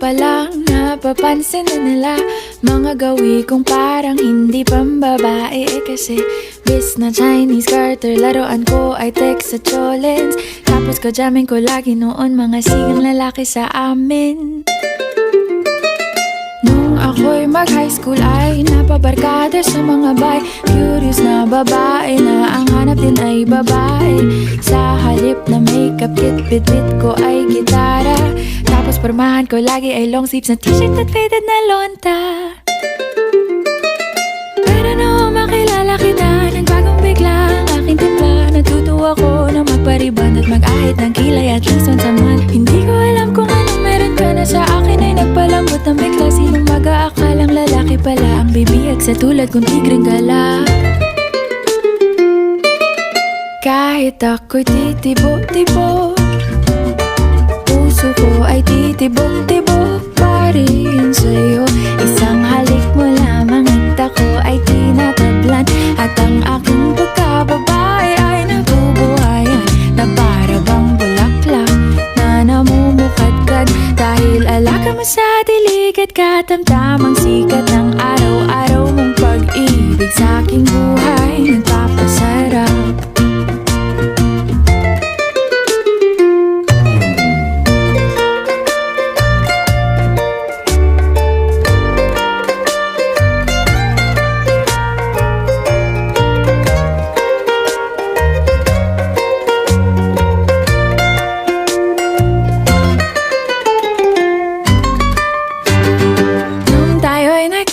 pa lang napapansin na nila mga gawi kong parang hindi pambabae. Kasi bis na Chinese Carter, laruan ko ay text sa cholens. Tapos kajamin ko lagi noon mga sigang lalaki sa amin. Nung ako'y mag-high school ay napabarkada sa mga bay. Curious na babae na ang hanap din ay babae. Sa halip na makeup kit, bit-bit ko ay gitara. Tapos pormahan ko lagi ay long sleeves na t-shirt at faded na lonta. Pero noong makilala kita, nagbagong bigla ang aking timpla. Natutuwa ko na magpariban at mag-ahit ng kilay at least once a month. Hindi ko alam kung anong meron ka na sa akin ay nagpalambot ng bigla. Sinong mag-aakalang lalaki pala ang bibihag sa tulad kong tigreng gala. Kahit ako'y titibok-tibok, puso ko ay titibok-tibok pa rin sa'yo. Isang halik mo lamang at ako ay tinatablan. At ang aking pagkababae ay nabubuhayan na para bang bulaklak na namumukadkad. Dahil alaga mo sa dilig at katamtamang sikat ng araw-araw mong pag-ibig sa aking buhay nagpapasarap.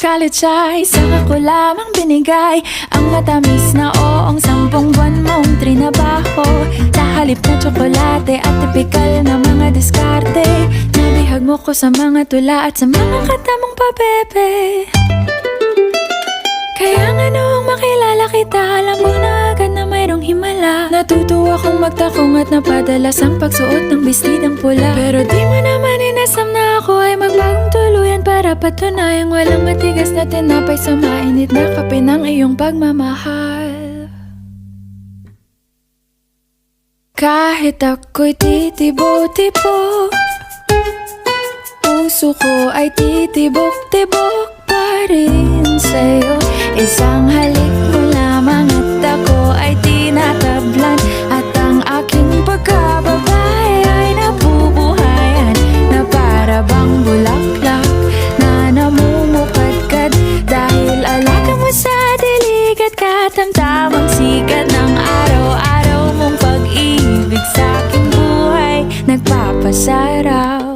College ay saka ko lamang binigay ang matamis na oong 10 buwan mong trinabaho. Sa halip na tsokolate at tipikal na mga diskarte, nabihag mo ko sa mga tula at sa mga kanta mong pabebe. Kaya nga noong makilala kita, alam mo na agad na mayroong himala. Natutuwa kong magtakong at napadalas ang pagsuot ng bestidang pula. Pero di mo naman inasam na ako ay magbagong tuluyan para patunayang walang matigas na tinapay sa mainit na kape ng iyong pagmamahal. Kahit ako'y titibok-tibok, puso ko ay titibok-tibok pa rin sa'yo. Isang halik mo lamang at ako ay tinatablan. At ang aking pagkababae ay nabubuhayan na para bang bulaklak na namumukadkad. Dahil alaga mo sa dilig at katamtamang sikat ng araw-araw mong pag-ibig sa aking buhay nagpapasarap.